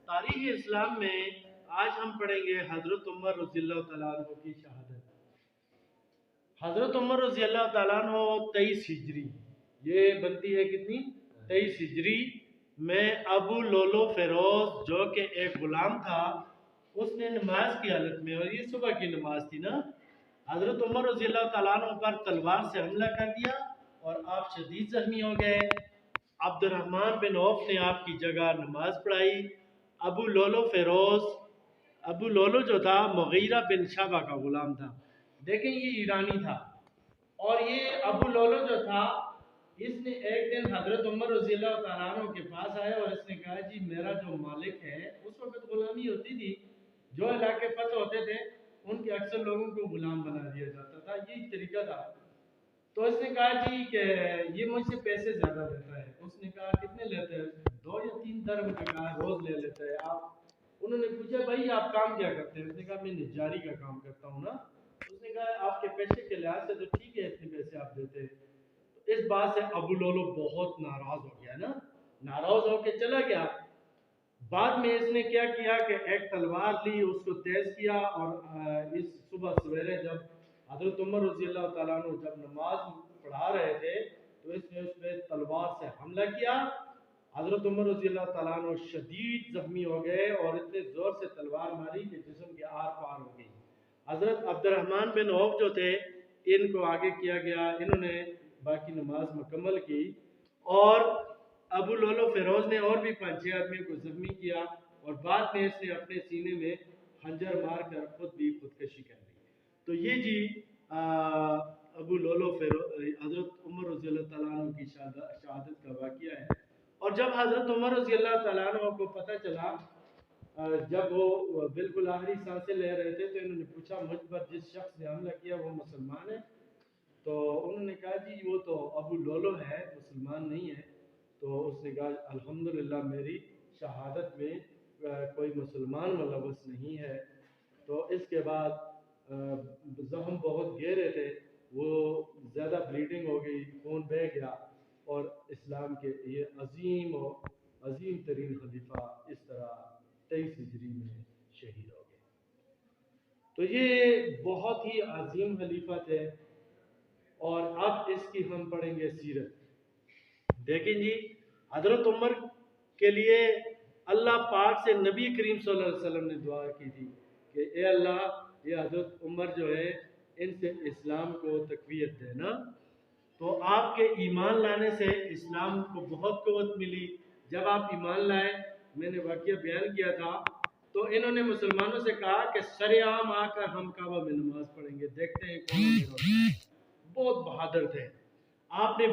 تاریخ اسلام میں آج ہم پڑھیں گے حضرت عمر رضی اللہ تعالیٰ عنہ کی شہادت۔ حضرت عمر رضی اللہ تعالیٰ عنہ 23 ہجری، یہ بنتی ہے کتنی؟ 23 ہجری میں ابو لولو فیروز جو کہ ایک غلام تھا، اس نے نماز کی حالت میں، اور یہ صبح کی نماز تھی نا، حضرت عمر رضی اللہ تعالیٰ عنہ پر تلوار سے حملہ کر دیا اور آپ شدید زخمی ہو گئے۔ عبد الرحمن بن عوف نے آپ کی جگہ نماز پڑھائی۔ ابو لولو جو تھا مغیرہ بن شعبہ کا غلام تھا، دیکھیں یہ ایرانی تھا، اور یہ ابو لولو جو تھا اس نے ایک دن حضرت عمر رضی اللہ تعالیٰ عنہ کے پاس آیا اور اس نے کہا جی میرا جو مالک ہے، اس وقت غلامی ہوتی تھی، جو علاقے فتح ہوتے تھے ان کے اکثر لوگوں کو غلام بنا دیا جاتا تھا، یہ طریقہ تھا۔ تو اس نے کہا جی کہ یہ مجھ سے پیسے زیادہ لیتا ہے۔ اس نے کہا کتنے لیتے ہیں؟ 2 یا 3 درہم کا کہا روز لے لیتا ہے آپ۔ انہوں نے پوچھا بھائی آپ کام کیا کرتے ہیں؟ اس نے کہا میں نجاری کا کام کرتا ہوں نا۔ اس نے کہا آپ کے پیسے کے لحاظ سے تو ٹھیک ہے، اتنے پیسے آپ دیتے ہیں۔ تو اس بات سے ابو لولو بہت ناراض ہو گیا نا، ناراض ہو کے چلا گیا۔ بعد میں اس نے کیا کیا کہ ایک تلوار لی، اس کو تیز کیا، اور اس صبح سویرے جب حضرت عمر رضی اللہ تعالیٰ عنہ جب نماز پڑھا رہے تھے تو اس نے اس پہ تلوار سے حملہ کیا۔ حضرت عمر رضی اللہ تعالیٰ عنہ شدید زخمی ہو گئے اور اتنے زور سے تلوار ماری کہ جسم کے آر پار ہو گئی۔ حضرت عبد الرحمن بن عوف جو تھے ان کو آگے کیا گیا، انہوں نے باقی نماز مکمل کی، اور ابو لولو فیروز نے اور بھی 5-6 آدمیوں کو زخمی کیا، اور بعد میں اس نے اپنے سینے میں خنجر مار کر خود بھی خودکشی کر لی۔ تو یہ جی ابو لولو حضرت عمر رضی اللہ تعالیٰ عنہ کی شہادت کا واقعہ ہے۔ اور جب حضرت عمر رضی اللہ تعالیٰ عنہ کو پتہ چلا، جب وہ بالکل آخری سانسیں لے رہے تھے، تو انہوں نے پوچھا مجھ پر جس شخص نے حملہ کیا وہ مسلمان ہے؟ تو انہوں نے کہا جی وہ تو ابو لولو ہے، مسلمان نہیں ہے۔ تو اس نے کہا الحمدللہ میری شہادت میں کوئی مسلمان ملوث نہیں ہے۔ تو اس کے بعد زخم بہت گہرے تھے، وہ زیادہ بلیڈنگ ہو گئی، خون بہہ گیا، اور اسلام کے یہ عظیم ترین خلیفہ اس طرح 23 ہجری میں شہید ہو گئے۔ تو یہ بہت ہی عظیم خلیفہ تھے، اور اب اس کی ہم پڑھیں گے سیرت۔ دیکھیں جی حضرت عمر کے لیے اللہ پاک سے نبی کریم صلی اللہ علیہ وسلم نے دعا کی تھی کہ اے اللہ یہ حضرت عمر جو ہے ان سے اسلام کو تقویت دینا۔ تو آپ کے ایمان لانے سے اسلام کو بہت قوت ملی۔ جب آپ ایمان لائے، میں نے واقعہ بیان کیا تھا، تو انہوں نے مسلمانوں سے کہا کہ سر عام آ کر ہم کعبہ میں نماز پڑھیں گے، دیکھتے ہیں کون امیر ہوتا ہے۔ بہت بہادر تھے۔ آپ نے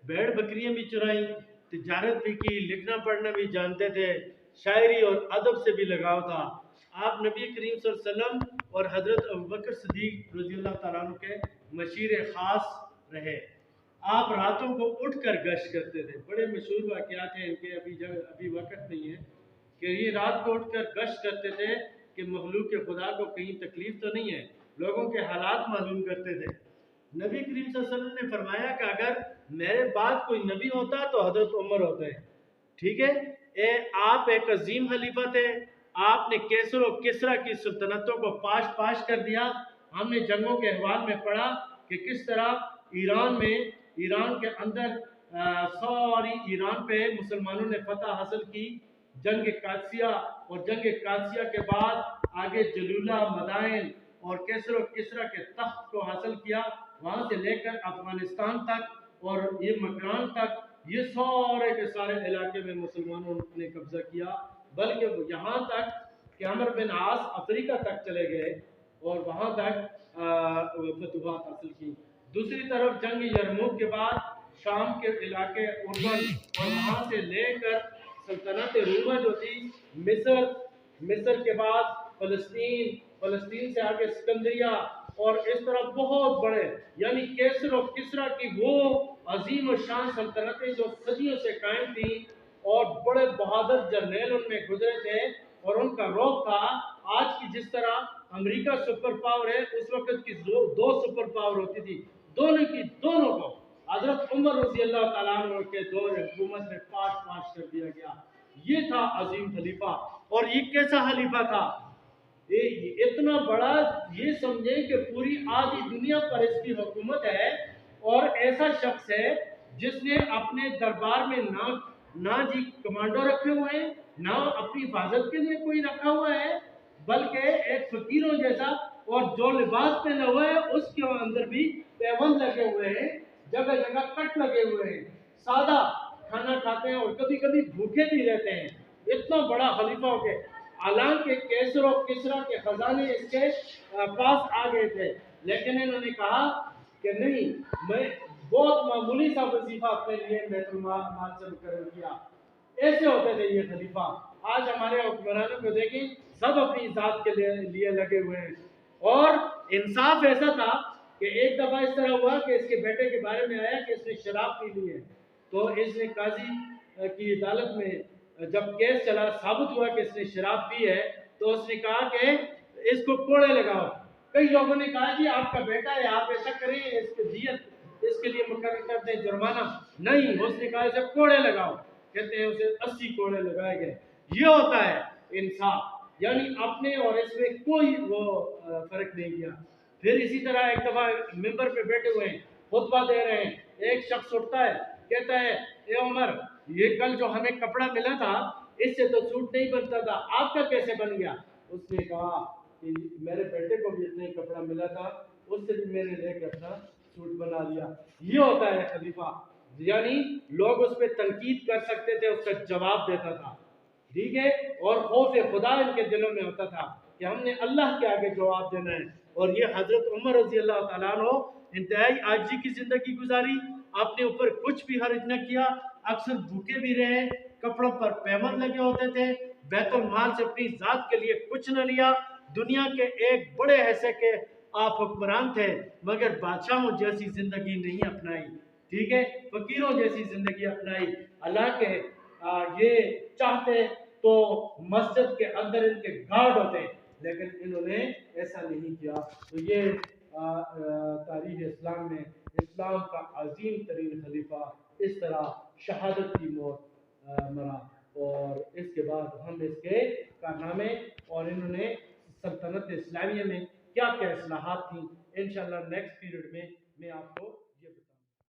بیڑ بکریاں بھی چرائیں، تجارت بھی کی، لکھنا پڑھنا بھی جانتے تھے، شاعری اور ادب سے بھی لگاؤ تھا۔ آپ نبی کریم صلی اللہ علیہ وسلم اور حضرت ابوبکر صدیق رضی اللہ تعالیٰ عنہ کے مشیر خاص رہے۔ آپ راتوں کو اٹھ کر گشت کرتے تھے، بڑے مشہور واقعات ہیں ان کے، ابھی وقت نہیں ہے کہ یہ رات کو اٹھ کر گشت کرتے تھے کہ مخلوق کے خدا کو کہیں تکلیف تو نہیں ہے، لوگوں کے حالات معلوم کرتے تھے۔ نبی کریم صلی اللہ علیہ وسلم نے فرمایا کہ اگر میرے بعد کوئی نبی ہوتا تو حضرت عمر ہوتے ہیں، ٹھیک ہے؟ آپ ایک عظیم خلیفہ تھے، آپ نے کیسر و کسرا کی سلطنتوں کو پاش کر دیا۔ ہم نے جنگوں کے احوال میں پڑھا کہ کس طرح ایران کے اندر ساری ایران پہ مسلمانوں نے فتح حاصل کی، جنگ قادسیہ، اور جنگ قادسیہ کے بعد آگے جلولہ، مدائن اور کیسر و کسرا کے تخت کو حاصل کیا، وہاں سے لے کر افغانستان تک اور یہ مکران تک، یہ سارے کے سارے علاقے میں مسلمانوں نے قبضہ کیا، بلکہ یہاں تک کہ عمر بن عاص افریقہ تک چلے گئے اور وہاں تک فتوحات حاصل کی۔ دوسری طرف جنگ یرموک کے بعد شام کے علاقے اردن اور وہاں سے لے کر سلطنت رومہ جو تھی مصر کے بعد فلسطین سے آگے اسکندریہ، اور اس طرح بہت بڑے، یعنی کیسر و کسرا کی وہ عظیم و شان سلطنتیں جو صدیوں سے قائم تھیں، اور بڑے بہادر جرنیل ان میں گزرے تھے، اور ان کا رعب تھا۔ آج کی جس طرح امریکہ سپر پاور ہے، اس وقت کی 2 سپر پاور ہوتی تھی، دونوں کو حضرت عمر رضی اللہ تعالیٰ عنہ کے دور حکومت میں پاش کر دیا گیا۔ یہ تھا عظیم خلیفہ. اور یہ کیسا خلیفہ تھا؟ یہ اتنا بڑا، یہ سمجھیں کہ پوری آدھی دنیا پر اس کی حکومت ہے، اور ایسا شخص ہے جس نے اپنے دربار میں نہ جی کمانڈو رکھے ہوئے ہیں، نہ اپنی حفاظت کے لیے کوئی رکھا ہوا ہے، بلکہ ایک فقیروں جیسا، اور جو لباس پہنا ہوا ہے اس کے اندر بھی پیوند لگے ہوئے ہیں، جگہ جگہ کٹ لگے ہوئے ہیں، سادہ کھانا کھاتے ہیں اور کبھی کبھی بھوکے بھی رہتے ہیں. اتنا بڑا خلیفہ ہو کے، حالانکہ کیسر و کسرا کے خزانے اس کے پاس آ گئے تھے، لیکن انہوں نے کہا کہ نہیں، میں بہت معمولی سا وظیفہ اپنے لیے بیت المال سے مقرر کیا. ایسے ہوتے تھے یہ خلیفہ. آج ہمارے حکمرانوں کو دیکھیں، سب اپنی ذات کے لیے لگے ہوئے ہیں. اور انصاف ایسا تھا کہ ایک دفعہ اس طرح ہوا کہ اس کے بیٹے کے بارے میں آیا کہ اس نے شراب پی لی ہے، تو اس نے قاضی کی عدالت میں جب کیس چلا، ثابت ہوا کہ اس نے شراب پی ہے، تو اس نے کہا کہ اس کو کوڑے لگاؤ. کئی لوگوں نے کہا جی آپ کا بیٹا ہے، آپ ایسا کریں، اس کی دیت اس کے لیے مقرر کر دیں، جرمانہ. نہیں، اس نے کہا اسے کوڑے لگاؤ. کہتے ہیں اسے 80 کوڑے لگائے گئے. یہ ہوتا ہے انصاف، یعنی اپنے اور اس میں کوئی وہ فرق نہیں کیا. پھر اسی طرح ایک دفعہ ممبر پہ بیٹھے ہوئے ہیں، خطبہ دے رہے ہیں، ایک شخص اٹھتا ہے، کہتا ہے اے عمر، یہ کل جو ہمیں کپڑا ملا تھا اس سے تو سوٹ نہیں بنتا تھا، آپ کا کیسے بن گیا؟ اس نے کہا کہ میرے بیٹے کو بھی اتنا ہی کپڑا ملا تھا، اس سے بھی میں نے لے کے اپنا سوٹ بنا لیا. یہ ہوتا ہے خلیفہ، یعنی لوگ اس پہ تنقید کر سکتے تھے، اس کا جواب دیتا تھا. ٹھیک ہے، اور خوف خدا ان کے دلوں میں ہوتا تھا کہ ہم نے اللہ کے آگے جواب دینا ہے. اور یہ حضرت عمر رضی اللہ تعالیٰ عنہ انتہائی عاجزی کی زندگی گزاری، اپنے اوپر کچھ بھی حرج نہ کیا، اکثر بھوکے بھی رہے، کپڑوں پر پیمند لگے ہوتے تھے، بیت المال سے اپنی ذات کے لیے کچھ نہ لیا. دنیا کے ایک بڑے حصے کے آپ حکمران تھے، مگر بادشاہوں جیسی زندگی نہیں اپنائی. ٹھیک ہے، فقیروں جیسی زندگی اپنائی. اللہ کے یہ چاہتے تو مسجد کے اندر ان کے گارڈ ہوتے، لیکن انہوں نے ایسا نہیں کیا. تو یہ تاریخ اسلام میں اسلام کا عظیم ترین خلیفہ اس طرح شہادت کی موت مرا. اور اس کے بعد ہم اس کے کارنامے اور انہوں نے سلطنت اسلامیہ میں کیا کیا اصلاحات تھیں، انشاءاللہ نیکسٹ پیریڈ میں آپ کو